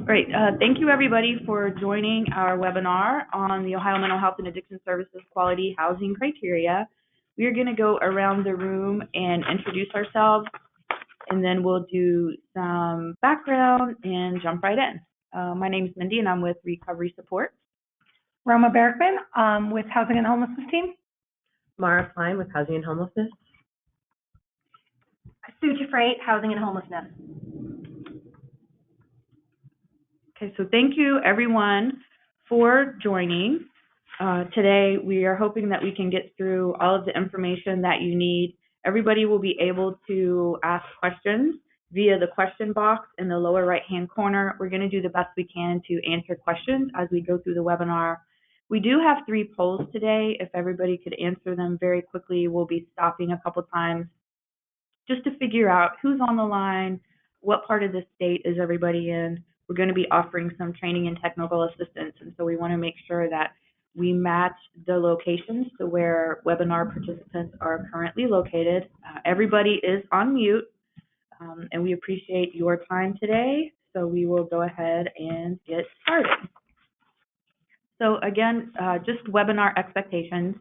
Great. Thank you, everybody, for joining our webinar on the Ohio Mental Health and Addiction Services Quality Housing Criteria. We are going to go around the room and introduce ourselves, and then we'll do some background and jump right in. My name is Mindy, and I'm with Recovery Support. Roma Bergman with Housing and Homelessness Team. Mara Klein with Housing and Homelessness. Sue Freight, Housing and Homelessness. Okay, so thank you, everyone, for joining. Today, we are hoping that we can get through all of the information that you need. Everybody will be able to ask questions via the question box in the lower right-hand corner. We're going to do the best we can to answer questions as we go through the webinar. We do have 3 polls today. If everybody could answer them very quickly, we'll be stopping a couple times just to figure out who's on the line, what part of the state is everybody in. We're going to be offering some training and technical assistance, and so we want to make sure that we match the locations to where webinar participants are currently located. Everybody is on mute, and we appreciate your time today, so we will go ahead and get started. So again, just webinar expectations.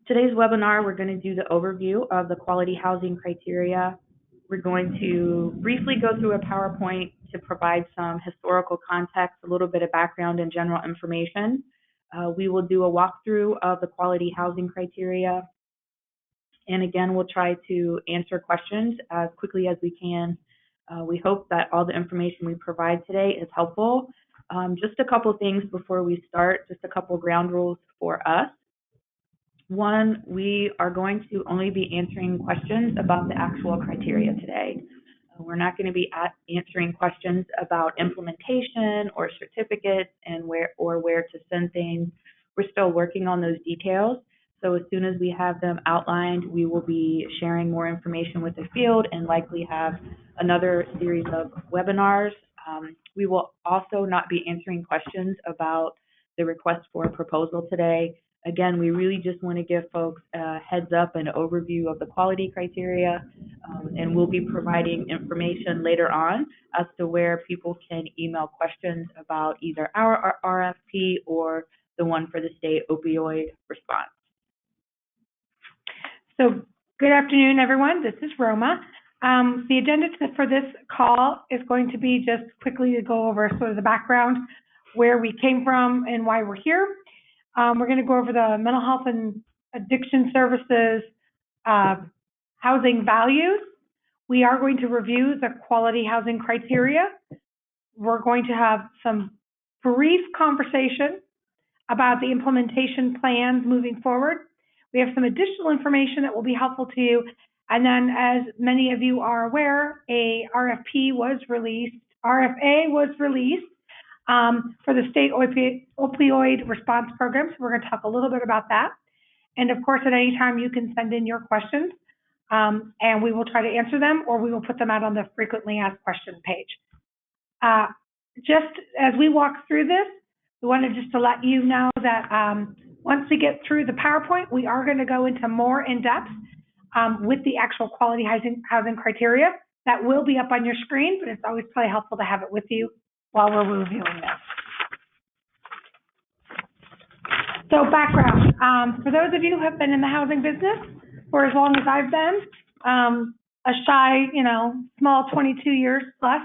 Today's webinar, we're going to do the overview of the quality housing criteria. We're going to briefly go through a PowerPoint to provide some historical context, a little bit of background and general information. We will do a walkthrough of the quality housing criteria. And again, we'll try to answer questions as quickly as we can. We hope that all the information we provide today is helpful. Just a couple things before we start, just a couple ground rules for us. One, we are going to only be answering questions about the actual criteria today. We're not going to be answering questions about implementation or certificates and where to send things. We're still working on those details. So as soon as we have them outlined, we will be sharing more information with the field and likely have another series of webinars. We will also not be answering questions about the request for a proposal today. Again, we really just want to give folks a heads up and overview of the quality criteria, and we'll be providing information later on as to where people can email questions about either our RFP or the one for the state opioid response. So good afternoon, everyone. This is Roma. The agenda for this call is going to be just quickly to go over sort of the background, where we came from and why we're here. We're going to go over the mental health and addiction services housing values. We are going to review the quality housing criteria. We're going to have some brief conversation about the implementation plans moving forward. We have some additional information that will be helpful to you. And then, as many of you are aware, a RFA was released for the state opioid response program. So we're going to talk a little bit about that. And of course, at any time, you can send in your questions and we will try to answer them, or we will put them out on the frequently asked questions page. Just as we walk through this, we wanted just to let you know that once we get through the PowerPoint, we are going to go into more in depth with the actual quality housing criteria. That will be up on your screen, but it's always probably helpful to have it with you while we're reviewing this. So background, for those of you who have been in the housing business for as long as I've been, a shy, small 22 years plus,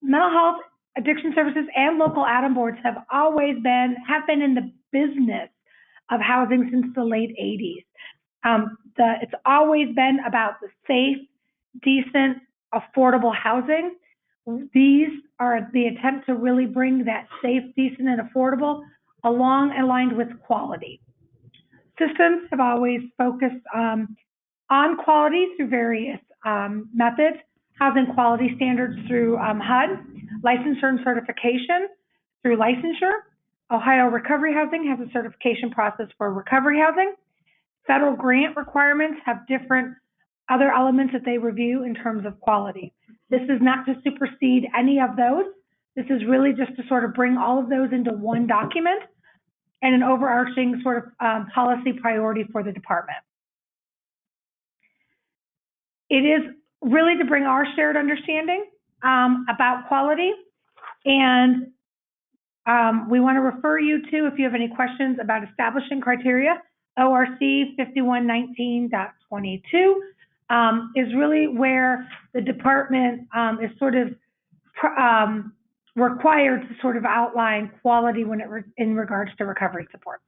mental health, addiction services, and local ADAM boards have been in the business of housing since the late 80s. It's always been about the safe, decent, affordable housing. These are the attempt to really bring that safe, decent, and affordable aligned with quality. Systems have always focused on quality through various methods, housing quality standards through HUD, licensure and certification through licensure. Ohio Recovery Housing has a certification process for recovery housing. Federal grant requirements have different other elements that they review in terms of quality. This is not to supersede any of those. This is really just to sort of bring all of those into one document and an overarching sort of policy priority for the department. It is really to bring our shared understanding about quality And we want to refer you to, if you have any questions about establishing criteria, ORC 5119.22 is really where the department is sort of required to sort of outline quality when in regards to recovery support.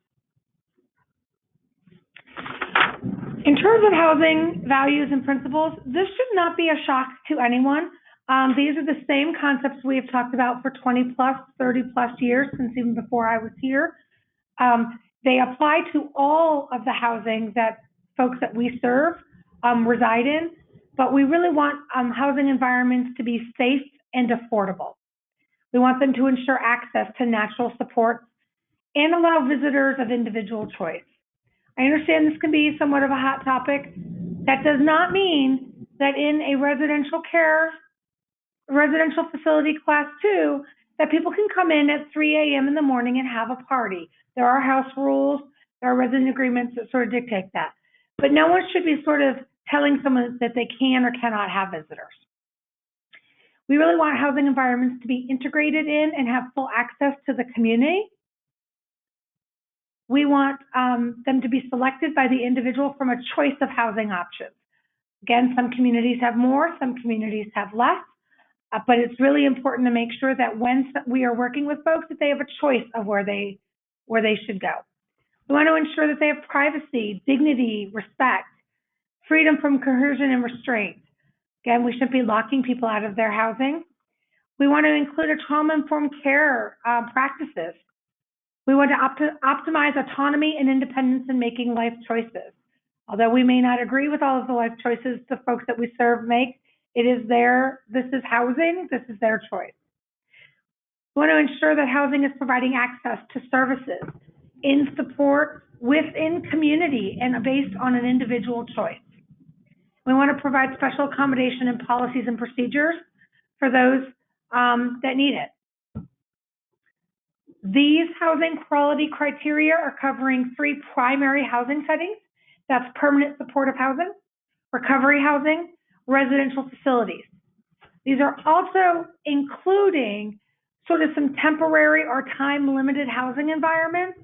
In terms of housing values and principles, this should not be a shock to anyone. These are the same concepts we have talked about for 20 plus, 30 plus years, since even before I was here. They apply to all of the housing that folks that we serve reside in, but we really want housing environments to be safe and affordable. We want them to ensure access to natural supports and allow visitors of individual choice. I understand this can be somewhat of a hot topic. That does not mean that in a residential facility class 2, that people can come in at 3 a.m. in the morning and have a party. There are house rules, there are resident agreements that sort of dictate that. But no one should be sort of telling someone that they can or cannot have visitors. We really want housing environments to be integrated in and have full access to the community. We want them to be selected by the individual from a choice of housing options. Again, some communities have more, some communities have less, but it's really important to make sure that when we are working with folks, that they have a choice of where they should go. We want to ensure that they have privacy, dignity, respect, freedom from coercion and restraint. Again, we shouldn't be locking people out of their housing. We want to include a trauma-informed care practices. We want to optimize autonomy and independence in making life choices. Although we may not agree with all of the life choices the folks that we serve make, this is housing, this is their choice. We want to ensure that housing is providing access to services in support within community and based on an individual choice. We want to provide special accommodation and policies and procedures for those that need it. These housing quality criteria are covering 3 primary housing settings. That's permanent supportive housing, recovery housing, residential facilities. These are also including sort of some temporary or time-limited housing environments.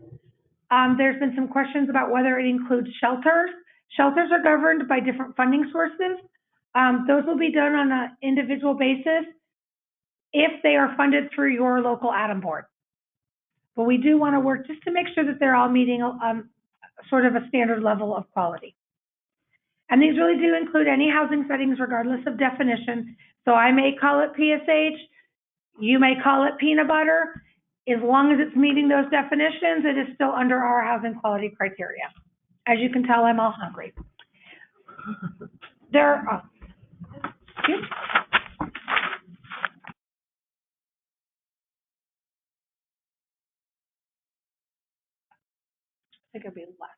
There's been some questions about whether it includes shelters. Shelters are governed by different funding sources. Those will be done on an individual basis if they are funded through your local ADAM board. But we do want to work just to make sure that they're all meeting sort of a standard level of quality. And these really do include any housing settings regardless of definition. So I may call it PSH, you may call it peanut butter. As long as it's meeting those definitions, it is still under our housing quality criteria. As you can tell, I'm all hungry. I think it'll be less.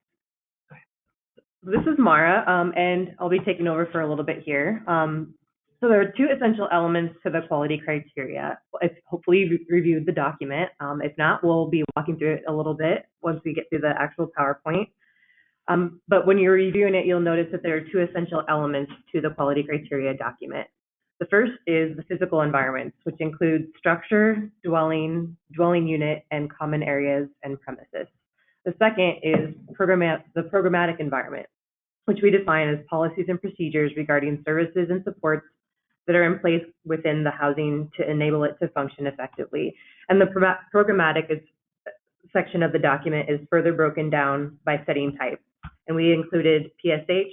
This is Mara, and I'll be taking over for a little bit here. So there are 2 essential elements to the quality criteria. Hopefully you've reviewed the document. If not, we'll be walking through it a little bit once we get through the actual PowerPoint. But when you're reviewing it, you'll notice that there are 2 essential elements to the quality criteria document. The first is the physical environments, which include structure, dwelling unit, and common areas and premises. The second is the programmatic environment, which we define as policies and procedures regarding services and supports that are in place within the housing to enable it to function effectively. And the programmatic section of the document is further broken down by setting type. And we included PSH,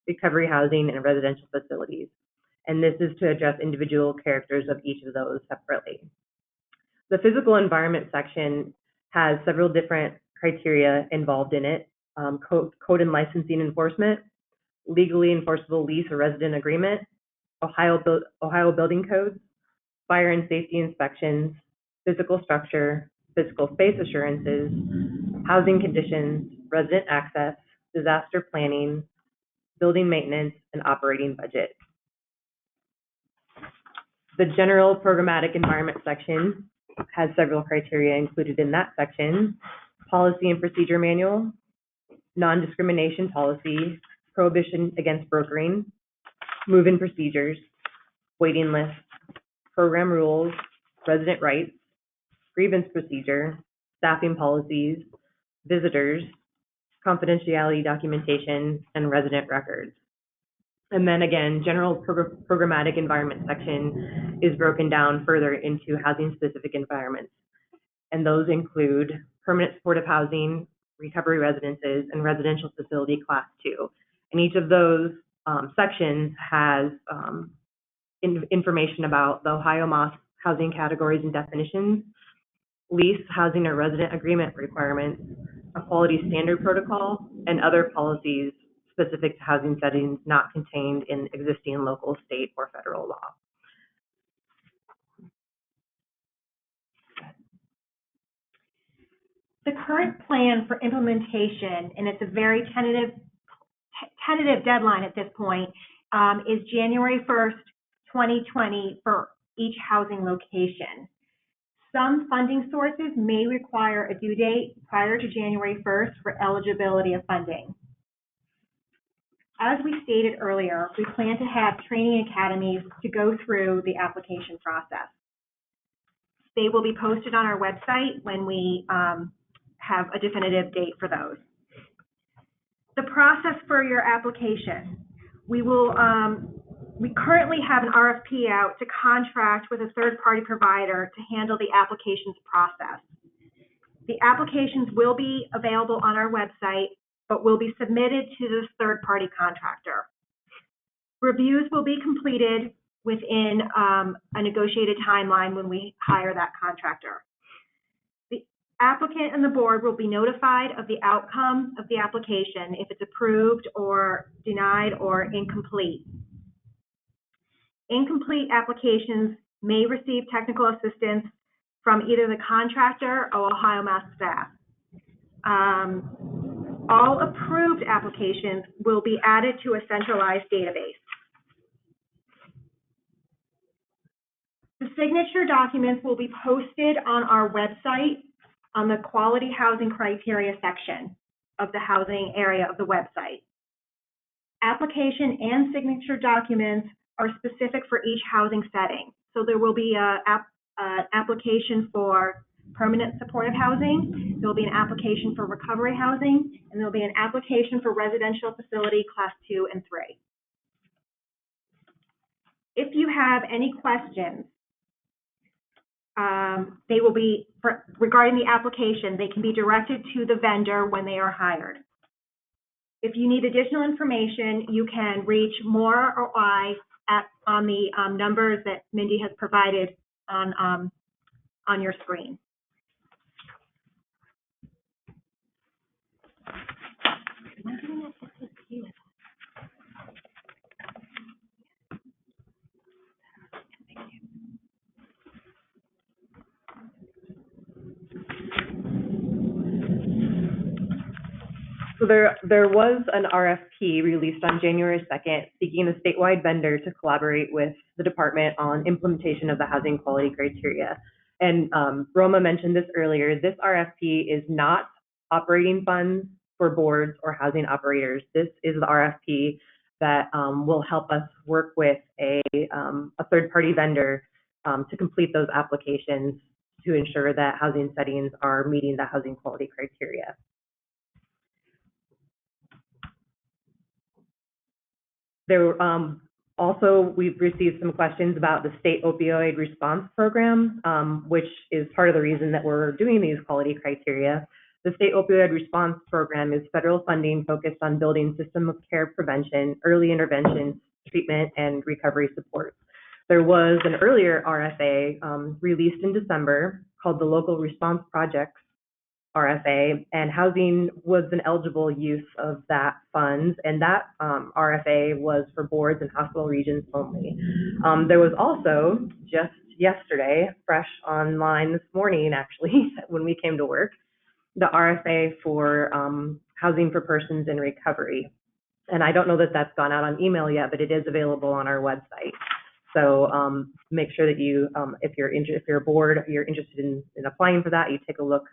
recovery housing, and residential facilities. And this is to address individual characters of each of those separately. The physical environment section has several different criteria involved in it: code and licensing enforcement, legally enforceable lease or resident agreement, Ohio building codes, fire and safety inspections, physical structure, physical space assurances, housing conditions, resident access, disaster planning, building maintenance, and operating budget. The general programmatic environment section has several criteria included in that section: policy and procedure manual, non-discrimination policy, prohibition against brokering, move-in procedures, waiting lists, program rules, resident rights, grievance procedure, staffing policies, visitors, confidentiality documentation, and resident records. And then again, general programmatic environment section is broken down further into housing-specific environments. And those include permanent supportive housing, recovery residences, and residential facility class 2. And each of those sections has information about the OhioMHAS housing categories and definitions, lease, housing, or resident agreement requirements, a quality standard protocol, and other policies specific to housing settings not contained in existing local, state, or federal law. The current plan for implementation, and it's a very tentative deadline at this point, is January 1st, 2020 for each housing location. Some funding sources may require a due date prior to January 1st for eligibility of funding. As we stated earlier, we plan to have training academies to go through the application process. They will be posted on our website when we have a definitive date for those. The process for your application. We currently have an RFP out to contract with a third-party provider to handle the applications process. The applications will be available on our website, but will be submitted to this third-party contractor. Reviews will be completed within a negotiated timeline when we hire that contractor. The applicant and the board will be notified of the outcome of the application if it's approved or denied or incomplete. Incomplete applications may receive technical assistance from either the contractor or OhioMHAS staff. All approved applications will be added to a centralized database. The signature documents will be posted on our website on the quality housing criteria section of the housing area of the website. Application and signature documents are specific for each housing setting. So there will be an application for permanent supportive housing, there will be an application for recovery housing, and there will be an application for residential facility class 2 and 3. If you have any questions, they will be, regarding the application, they can be directed to the vendor when they are hired. If you need additional information, you can reach Maura or I on the numbers that Mindy has provided on your screen. So there was an RFP released on January 2nd seeking a statewide vendor to collaborate with the department on implementation of the housing quality criteria. And Roma mentioned this earlier, this RFP is not operating funds for boards or housing operators. This is the RFP that will help us work with a third-party vendor to complete those applications to ensure that housing settings are meeting the housing quality criteria. There also, we've received some questions about the state opioid response program, which is part of the reason that we're doing these quality criteria. The state opioid response program is federal funding focused on building system of care prevention, early intervention, treatment, and recovery support. There was an earlier RFA released in December called the Local Response Projects RFA, and housing was an eligible use of that funds, and that RFA was for boards and hospital regions only. There was also, just yesterday, fresh online this morning actually, when we came to work, the RFA for housing for persons in recovery. And I don't know that that's gone out on email yet, but it is available on our website. So make sure that you, if you're a board, you're interested in applying for that, you take a look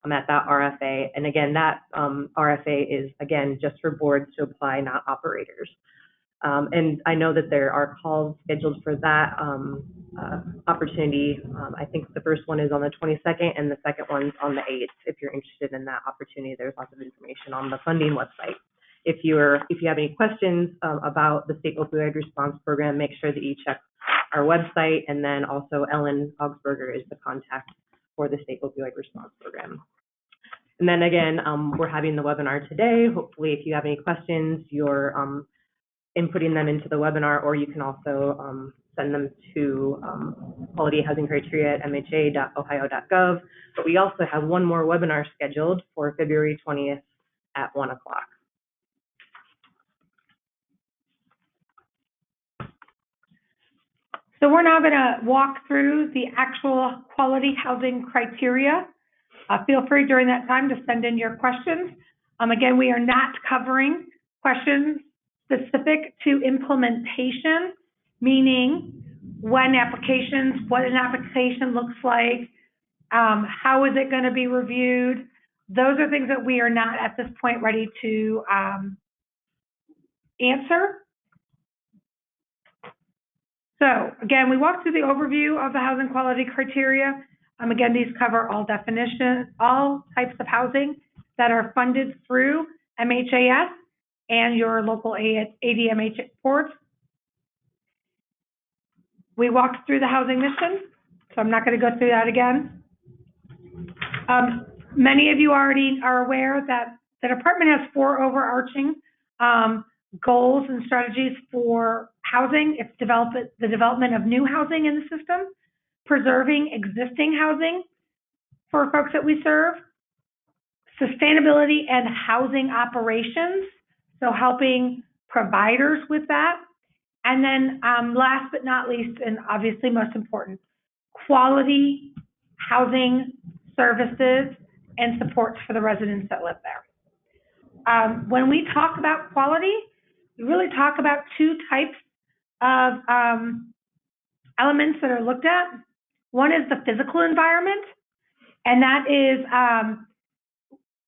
at that RFA. And again, that RFA is, again, just for boards to apply, not operators. And I know that there are calls scheduled for that opportunity. I think the first one is on the 22nd and the second one's on the 8th. If you're interested in that opportunity, there's lots of information on the funding website. If you have any questions about the state opioid response program, make sure that you check our website, and then also Ellen Augsburger is the contact for the state opioid response program. And then again, we're having the webinar today. Hopefully, if you have any questions, you're inputting them into the webinar, or you can also send them to quality housing criteria at mha.ohio.gov. But we also have one more webinar scheduled for February 20th at 1 o'clock. So we're now going to walk through the actual quality housing criteria. Feel free during that time to send in your questions. Again, we are not covering questions specific to implementation, meaning what an application looks like, how is it going to be reviewed. Those are things that we are not at this point ready to answer. So again, we walked through the overview of the housing quality criteria. Again, these cover all definitions, all types of housing that are funded through MHAS and your local ADMH boards. We walked through the housing mission, so I'm not going to go through that again. Many of you already are aware that the department has 4 overarching goals and strategies for housing. It's the development of new housing in the system, preserving existing housing for folks that we serve, sustainability and housing operations, so helping providers with that, and then last but not least, and obviously most important, quality housing services and supports for the residents that live there. When we talk about quality, we really talk about 2 types of elements that are looked at. One is the physical environment, and that is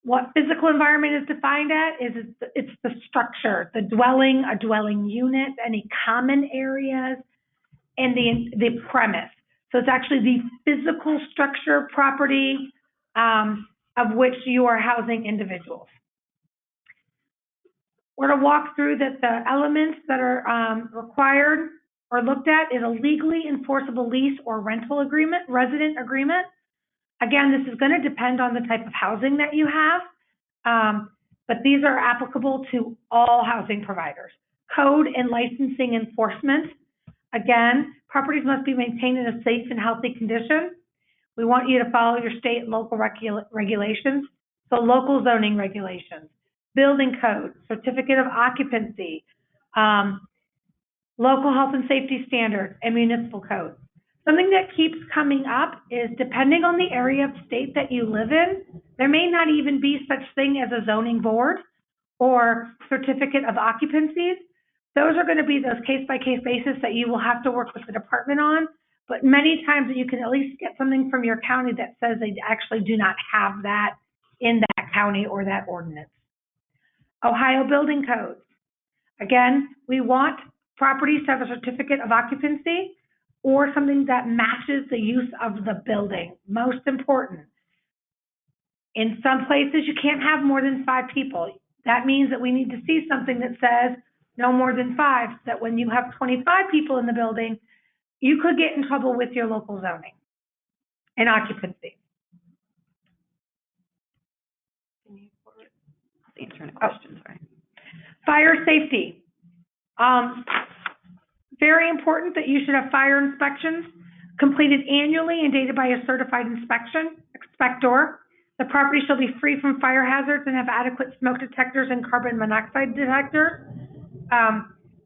what physical environment is defined at it's the structure, the dwelling, a dwelling unit, any common areas, and the premise. So it's actually the physical structure, property of which you are housing individuals. We're going to walk through that the elements that are required or looked at is a legally enforceable lease or rental agreement, resident agreement. Again, this is going to depend on the type of housing that you have, but these are applicable to all housing providers. Code and licensing enforcement. Again, properties must be maintained in a safe and healthy condition. We want you to follow your state and local regulations, so local zoning regulations, building code, certificate of occupancy, local health and safety standards, and municipal code. Something that keeps coming up is, depending on the area of state that you live in, there may not even be such thing as a zoning board or certificate of occupancies. Those are going to be those case-by-case basis that you will have to work with the department on, but many times you can at least get something from your county that says they actually do not have that in that county or that ordinance. Ohio building codes. Again, we want properties to have a certificate of occupancy or something that matches the use of the building. Most important. In some places, you can't have more than 5 people. That means that we need to see something that says no more than 5, so that when you have 25 people in the building, you could get in trouble with your local zoning and occupancy. Answer any questions, right? Fire safety. Very important that you should have fire inspections completed annually and dated by a certified inspector. The property shall be free from fire hazards and have adequate smoke detectors and carbon monoxide detectors.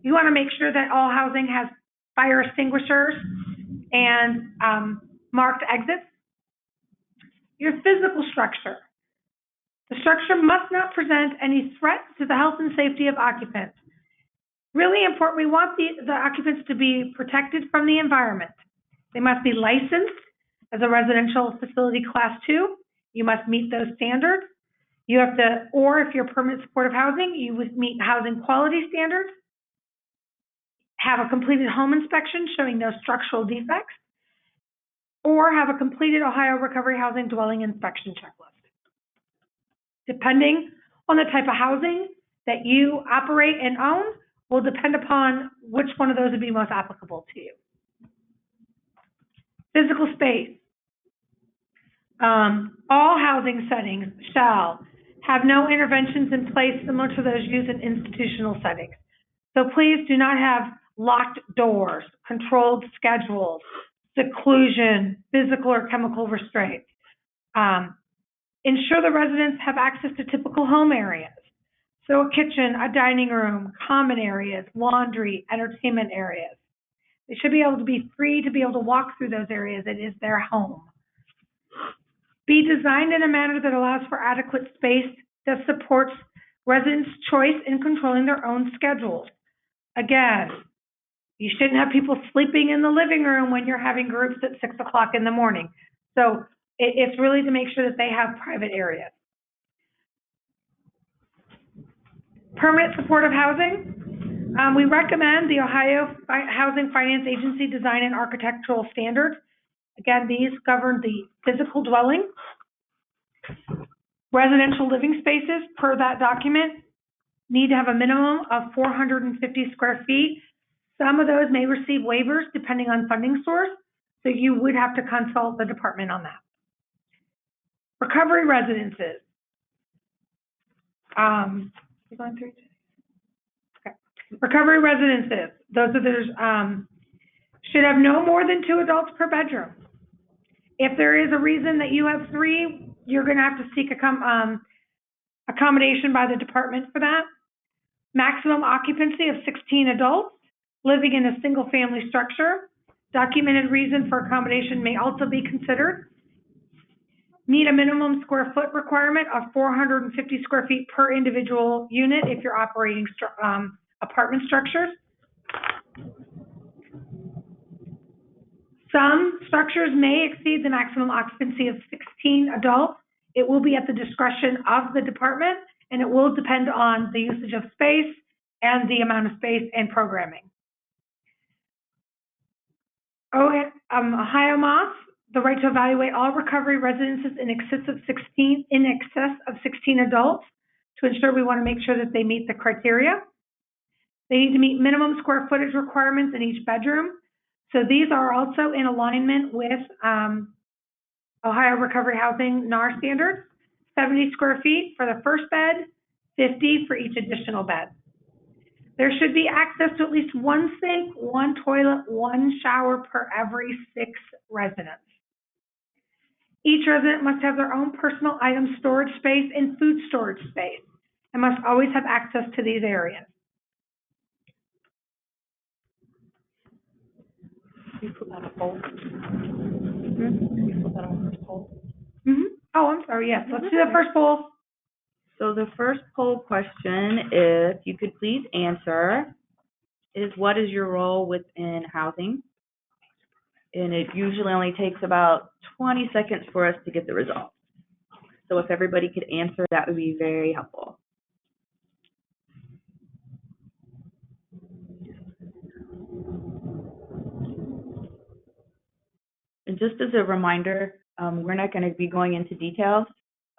You want to make sure that all housing has fire extinguishers and marked exits. Your physical structure. The structure must not present any threat to the health and safety of occupants. Really important, we want the occupants to be protected from the environment. They must be licensed as a residential facility class 2. You must meet those standards. You have to, or if you're permanent supportive housing, you would meet housing quality standards. have a completed home inspection showing no structural defects, or have a completed Ohio Recovery Housing Dwelling Inspection Checklist. Depending on the type of housing that you operate and own will depend upon which one of those would be most applicable to you. Physical space. All housing settings shall have no interventions in place similar to those used in institutional settings. So please do not have locked doors, controlled schedules, seclusion, physical or chemical restraints. Ensure the residents have access to typical home areas. So a kitchen, a dining room, common areas, laundry, entertainment areas. They should be able to be free to be able to walk through those areas. It is their home. Be designed in a manner that allows for adequate space that supports residents' choice in controlling their own schedules. Again, you shouldn't have people sleeping in the living room when you're having groups at 6 o'clock in the morning. So it's really to make sure that they have private areas. Permanent supportive housing. We recommend the Ohio Housing Finance Agency Design and Architectural Standards. Again, these govern the physical dwelling. Residential living spaces, per that document, need to have a minimum of 450 square feet. Some of those may receive waivers depending on funding source, so you would have to consult the department on that. Recovery residences. You going through? Okay. Recovery residences. Those are should have no more than 2 adults per bedroom. If there is a reason that you have 3, you're going to have to seek accommodation by the department for that. Maximum occupancy of 16 adults living in a single-family structure. Documented reason for accommodation may also be considered. Meet a minimum square foot requirement of 450 square feet per individual unit if you're operating apartment structures. Some structures may exceed the maximum occupancy of 16 adults. It will be at the discretion of the department, and it will depend on the usage of space and the amount of space and programming. OhioMHAS, the right to evaluate all recovery residences in excess of 16 adults to ensure we want to make sure that they meet the criteria. They need to meet minimum square footage requirements in each bedroom. So these are also in alignment with Ohio Recovery Housing NAR standards, 70 square feet for the first bed, 50 for each additional bed. There should be access to at least 1 sink, 1 toilet, 1 shower per every 6 residents. Each resident must have their own personal item storage space and food storage space and must always have access to these areas. Can you put that up, poll? Can you put that on first poll? Oh, I'm sorry, yes. Let's do the first poll. So the first poll question, if you could please answer, is what is your role within housing? And it usually only takes about 20 seconds for us to get the results. So if everybody could answer, that would be very helpful. And just as a reminder, we're not going to be going into details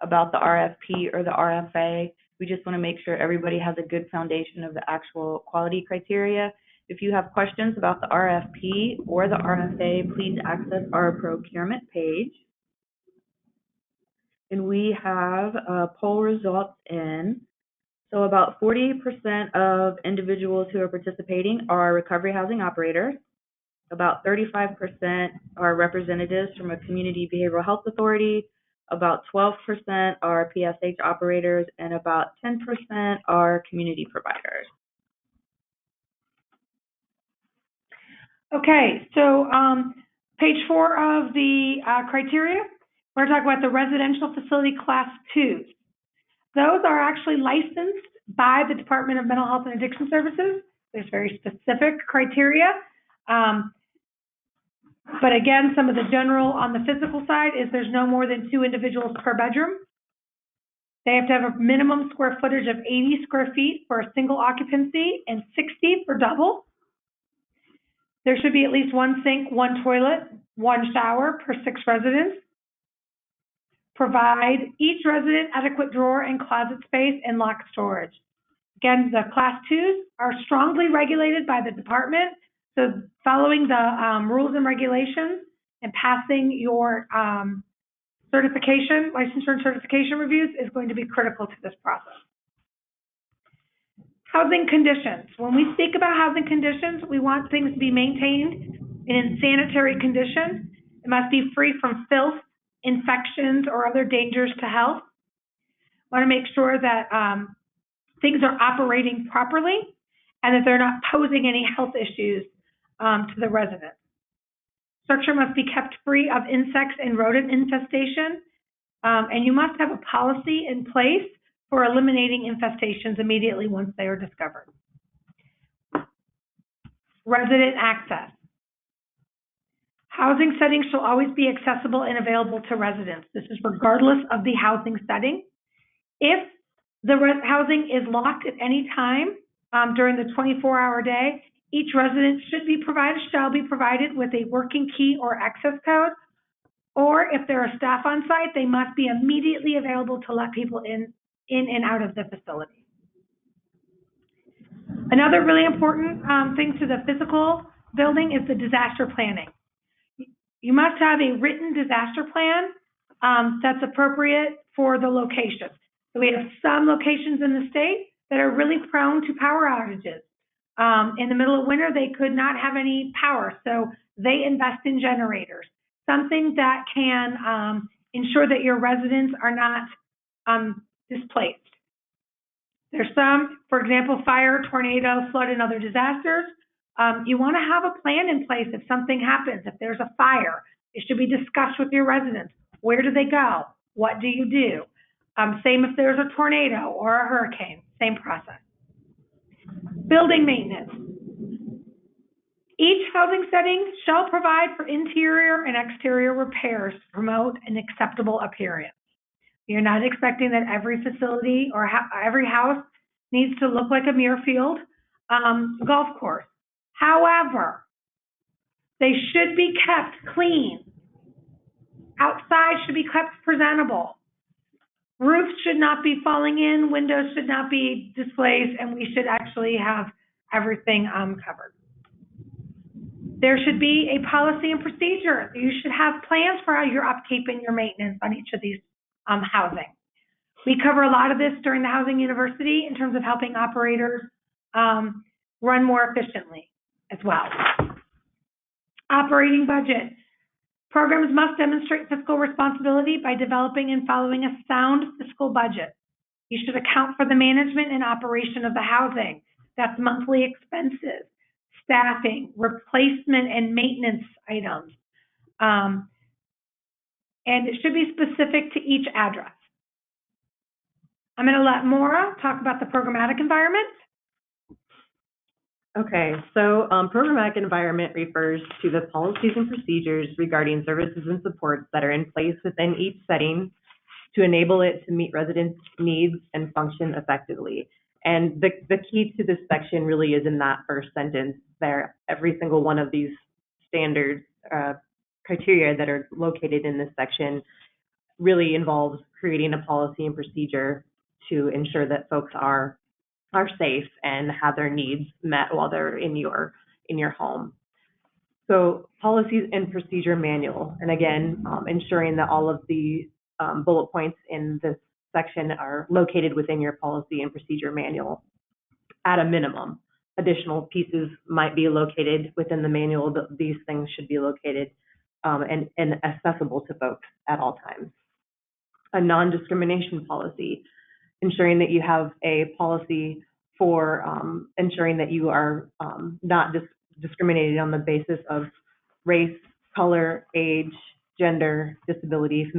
about the RFP or the RFA. We just want to make sure everybody has a good foundation of the actual quality criteria. If you have questions about the RFP or the RFA, please access our procurement page. And we have poll results in. So about 40% of individuals who are participating are recovery housing operators. About 35% are representatives from a community behavioral health authority. About 12% are PSH operators, and about 10% are community providers. Okay, so page 4 of the criteria, we're talking about the residential facility class 2s. Those are actually licensed by the Department of Mental Health and Addiction Services. There's very specific criteria. But again, some of the general on the physical side is there's no more than 2 individuals per bedroom. They have to have a minimum square footage of 80 square feet for a single occupancy and 60 for double. There should be at least one sink, one toilet, one shower per 6 residents. Provide each resident adequate drawer and closet space and locked storage. Again, the Class 2s are strongly regulated by the department, so following the rules and regulations and passing your certification, licensure and certification reviews is going to be critical to this process. Housing conditions. When we speak about housing conditions, we want things to be maintained in sanitary condition. It must be free from filth, infections, or other dangers to health. Want to make sure that things are operating properly and that they're not posing any health issues to the residents. Structure must be kept free of insects and rodent infestation, and you must have a policy in place for eliminating infestations immediately once they are discovered. Resident access. Housing settings shall always be accessible and available to residents. This is regardless of the housing setting. If the housing is locked at any time during the 24-hour day, each resident shall be provided with a working key or access code, or if there are staff on site, they must be immediately available to let people in and out of the facility. Another really important thing to the physical building is the disaster planning. You must have a written disaster plan that's appropriate for the location. So we have some locations in the state that are really prone to power outages. In the middle of winter, they could not have any power, so they invest in generators, something that can ensure that your residents are not displaced. There's some, for example, fire, tornado, flood, and other disasters. You want to have a plan in place if something happens. If there's a fire, it should be discussed with your residents. Where do they go? What do you do? Same if there's a tornado or a hurricane, same process. Building maintenance. Each housing setting shall provide for interior and exterior repairs to promote an acceptable appearance. You're not expecting that every facility or every house needs to look like a Muirfield golf course. However, they should be kept clean. Outside should be kept presentable. Roofs should not be falling in, windows should not be displaced, and we should actually have everything covered. There should be a policy and procedure. You should have plans for your upkeep and your maintenance on each of these housing. We cover a lot of this during the Housing University in terms of helping operators run more efficiently as well. Operating budget. Programs must demonstrate fiscal responsibility by developing and following a sound fiscal budget. You should account for the management and operation of the housing. That's monthly expenses, staffing, replacement and maintenance items. And it should be specific to each address. I'm going to let Maura talk about the programmatic environment. Okay, so programmatic environment refers to the policies and procedures regarding services and supports that are in place within each setting to enable it to meet residents' needs and function effectively. And the key to this section really is in that first sentence there. Every single one of these standard criteria that are located in this section really involves creating a policy and procedure to ensure that folks are safe and have their needs met while they're in your home. So policies and procedure manual, and again, ensuring that all of the bullet points in this section are located within your policy and procedure manual at a minimum. Additional pieces might be located within the manual, but these things should be located and accessible to folks at all times. A non-discrimination policy, ensuring that you have a policy for ensuring that you are not discriminated on the basis of race, color, age, gender, disability,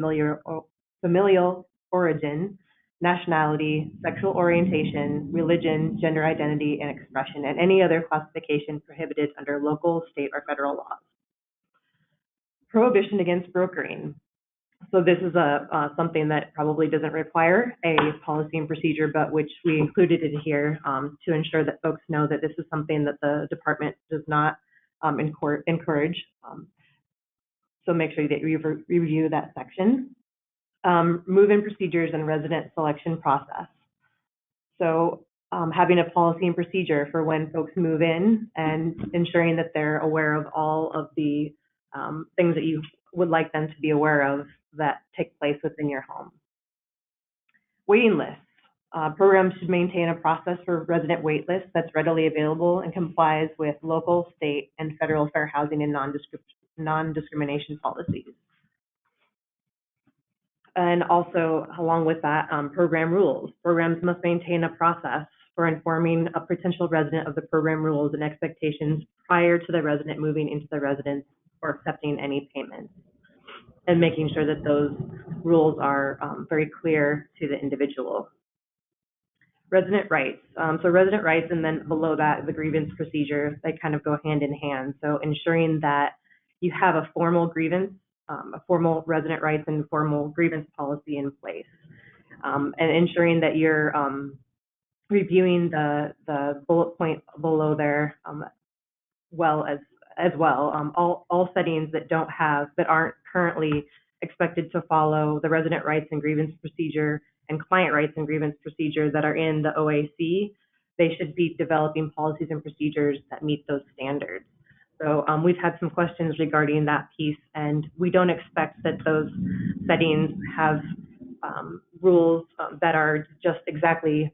familial origin, nationality, sexual orientation, religion, gender identity, and expression, and any other classification prohibited under local, state, or federal laws. Prohibition against brokering. So this is something that probably doesn't require a policy and procedure, but which we included in here to ensure that folks know that this is something that the department does not encourage. So make sure that you review that section. Move-in procedures and resident selection process. So having a policy and procedure for when folks move in and ensuring that they're aware of all of the things that you would like them to be aware of that take place within your home. Waiting lists. Programs should maintain a process for resident wait lists that's readily available and complies with local, state, and federal fair housing and non-discrimination policies. And also, along with that, program rules. Programs must maintain a process for informing a potential resident of the program rules and expectations prior to the resident moving into the residence or accepting any payments, and making sure that those rules are very clear to the individual. Resident rights. So resident rights, and then below that, the grievance procedure, they kind of go hand in hand. So ensuring that you have a formal grievance, a formal resident rights and formal grievance policy in place, and ensuring that you're reviewing the bullet point below there as well. All settings that aren't currently expected to follow the resident rights and grievance procedure and client rights and grievance procedure that are in the OAC, they should be developing policies and procedures that meet those standards. So we've had some questions regarding that piece, and we don't expect that those settings have rules that are just exactly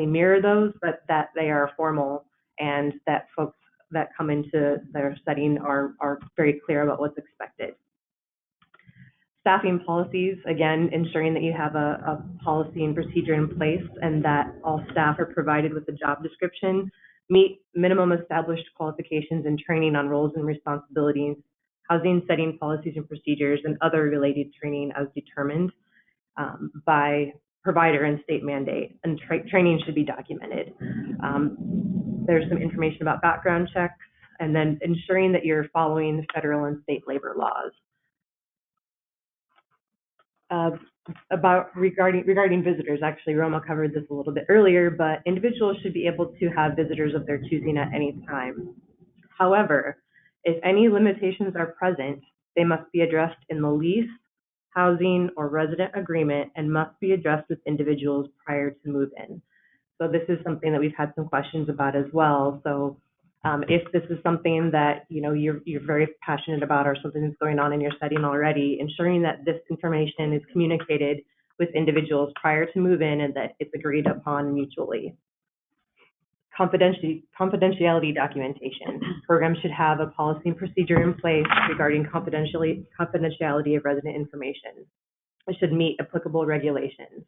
mirror those, but that they are formal and that folks that come into their setting are very clear about what's expected. Staffing policies, again, ensuring that you have a policy and procedure in place and that all staff are provided with a job description, meet minimum established qualifications and training on roles and responsibilities, housing setting policies and procedures, and other related training as determined by provider and state mandate, and training should be documented. There's some information about background checks, and then ensuring that you're following federal and state labor laws. Regarding visitors, actually Roma covered this a little bit earlier, but individuals should be able to have visitors of their choosing at any time. However, if any limitations are present, they must be addressed in the lease, housing, or resident agreement and must be addressed with individuals prior to move-in. So this is something that we've had some questions about as well. So if this is something that you're very passionate about or something that's going on in your setting already, ensuring that this information is communicated with individuals prior to move-in and that it's agreed upon mutually. Confidentiality documentation. Programs should have a policy and procedure in place regarding confidentiality of resident information. It should meet applicable regulations.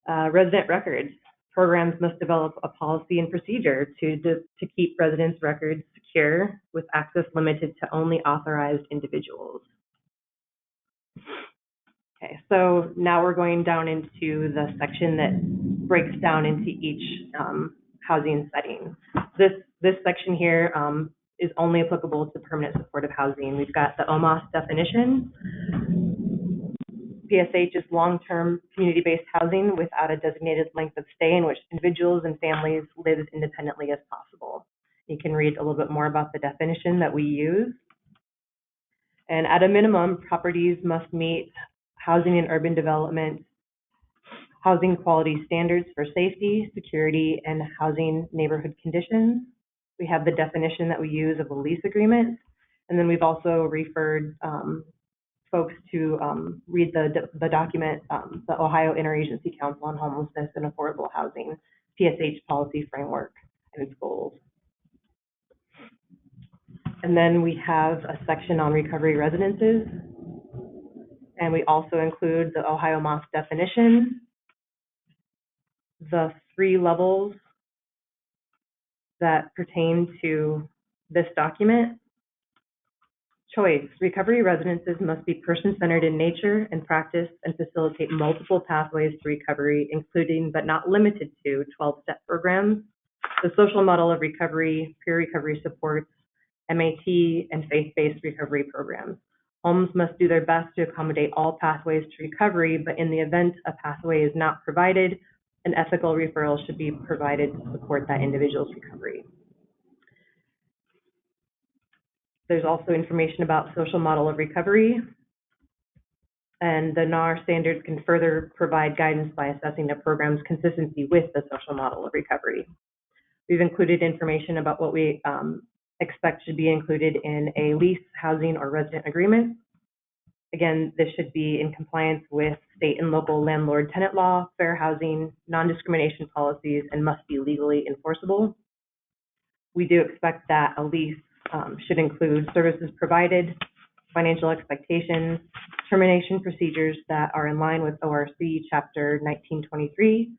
Resident records. Programs must develop a policy and procedure to keep residents' records secure with access limited to only authorized individuals. Okay, so now we're going down into the section that breaks down into each housing setting. This section here is only applicable to permanent supportive housing. We've got the OhioMHAS definition. PSH is long-term community-based housing without a designated length of stay in which individuals and families live as independently as possible. You can read a little bit more about the definition that we use. And at a minimum, properties must meet housing and urban development, housing quality standards for safety, security, and housing neighborhood conditions. We have the definition that we use of a lease agreement. And then we've also referred folks to read the document, the Ohio Interagency Council on Homelessness and Affordable Housing, PSH policy framework and its goals. And then we have a section on recovery residences. And we also include the OhioMHAS definition, the 3 levels that pertain to this document. Choice. Recovery residences must be person-centered in nature and practice and facilitate multiple pathways to recovery, including but not limited to 12-step programs, the social model of recovery, peer recovery supports, MAT, and faith-based recovery programs. Homes must do their best to accommodate all pathways to recovery, but in the event a pathway is not provided, an ethical referral should be provided to support that individual's recovery. There's also information about social model of recovery, and the NAR standards can further provide guidance by assessing the program's consistency with the social model of recovery. We've included information about what we expect should be included in a lease, housing, or resident agreement. Again, this should be in compliance with state and local landlord-tenant law, fair housing, non-discrimination policies, and must be legally enforceable. We do expect that a lease should include services provided, financial expectations, termination procedures that are in line with ORC Chapter 1923,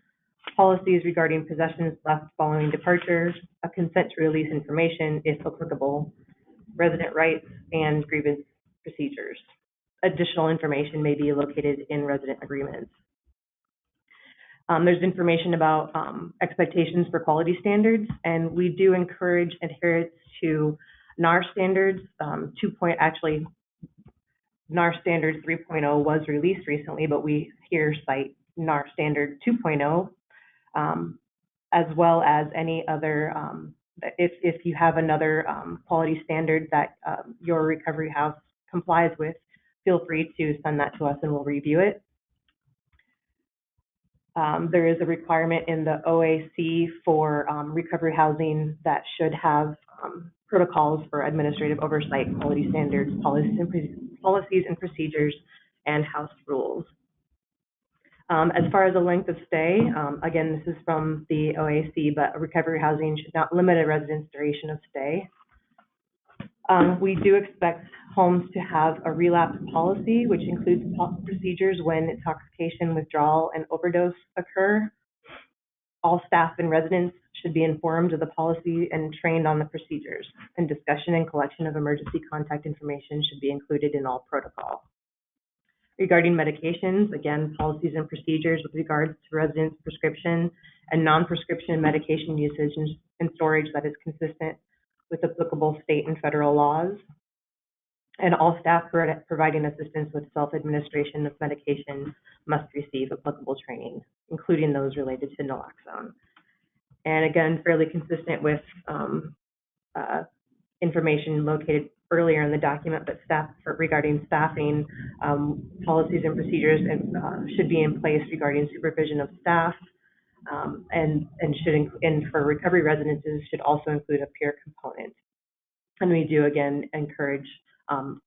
policies regarding possessions left following departure, a consent to release information if applicable, resident rights, and grievance procedures. Additional information may be located in resident agreements. There's information about expectations for quality standards, and we do encourage adherence to NAR standards. NAR Standard 3.0 was released recently, but we here cite NAR Standard 2.0, as well as any other, if you have another quality standard that your recovery house complies with, feel free to send that to us and we'll review it. There is a requirement in the OAC for recovery housing that should have protocols for administrative oversight, quality standards, policies and procedures, and house rules. As far as the length of stay, again, this is from the OAC, but recovery housing should not limit a resident's duration of stay. We do expect homes to have a relapse policy, which includes procedures when intoxication, withdrawal, and overdose occur. All staff and residents should be informed of the policy and trained on the procedures, and discussion and collection of emergency contact information should be included in all protocols. Regarding medications, again, policies and procedures with regards to residents' prescription and non-prescription medication usage and storage that is consistent with applicable state and federal laws. And all staff providing assistance with self-administration of medication must receive applicable training, including those related to naloxone. And again, fairly consistent with information located earlier in the document, but regarding staffing, policies and procedures should be in place regarding supervision of staff, and for recovery residences should also include a peer component. And we do again encourage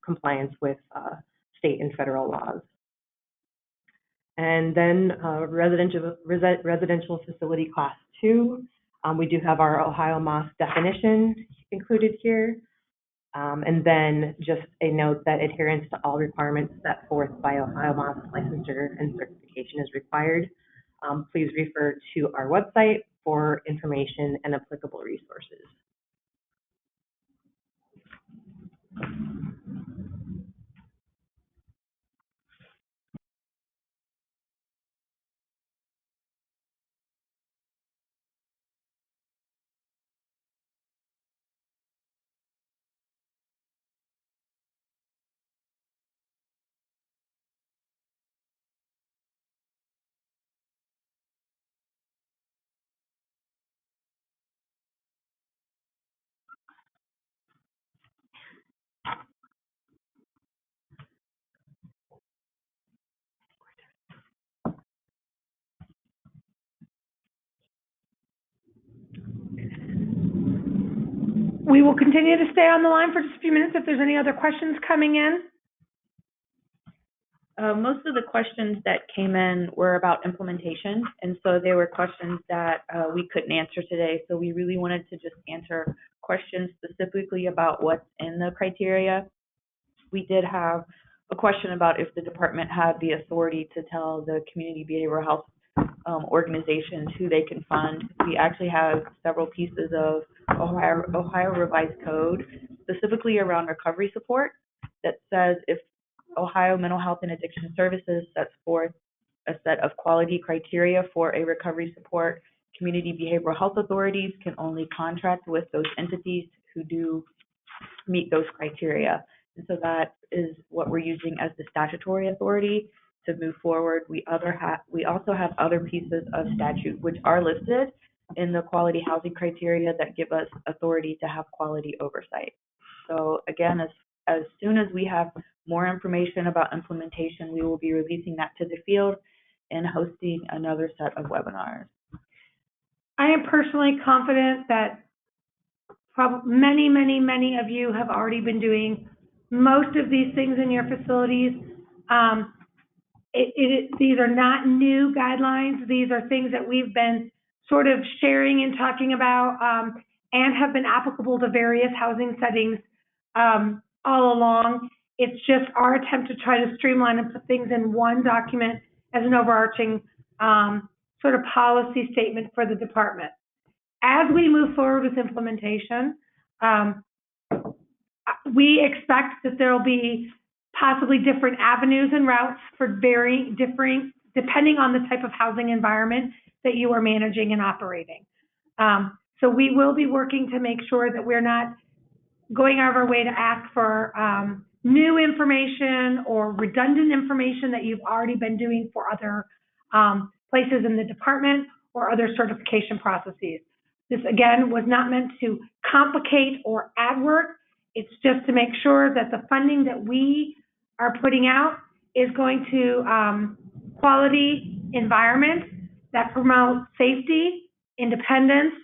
compliance with state and federal laws. And then residential facility class 2, we do have our OhioMHAS definition included here. And then just a note that adherence to all requirements set forth by OhioMHAS licensure and certification is required. Please refer to our website for information and applicable resources. We will continue to stay on the line for just a few minutes if there's any other questions coming in. Most of the questions that came in were about implementation, and so they were questions that we couldn't answer today. So we really wanted to just answer questions specifically about what's in the criteria. We did have a question about if the department had the authority to tell the community behavioral health organizations who they can fund. We actually have several pieces of Ohio Revised Code, specifically around recovery support, that says if Ohio Mental Health and Addiction Services sets forth a set of quality criteria for a recovery support, community behavioral health authorities can only contract with those entities who do meet those criteria. And so that is what we're using as the statutory authority to move forward. We also have other pieces of statute which are listed in the quality housing criteria that give us authority to have quality oversight. So again, as soon as we have more information about implementation, we will be releasing that to the field and hosting another set of webinars. I am personally confident that many of you have already been doing most of these things in your facilities. These are not new guidelines. These are things that we've been sort of sharing and talking about and have been applicable to various housing settings all along. It's just our attempt to try to streamline and put things in one document as an overarching sort of policy statement for the department. As we move forward with implementation, we expect that there will be possibly different avenues and routes for differing, depending on the type of housing environment that you are managing and operating. So we will be working to make sure that we're not going out of our way to ask for new information or redundant information that you've already been doing for other places in the department or other certification processes. This, again, was not meant to complicate or add work. It's just to make sure that the funding that we are putting out is going to quality environments that promote safety, independence,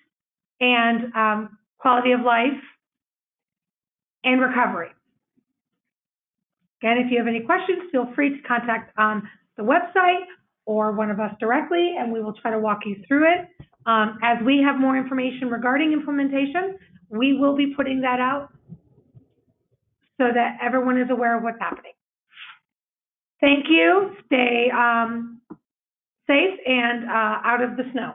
and quality of life and recovery. Again, if you have any questions, feel free to contact the website or one of us directly, and we will try to walk you through it. As we have more information regarding implementation, we will be putting that out so that everyone is aware of what's happening. Thank you. Stay safe and out of the snow.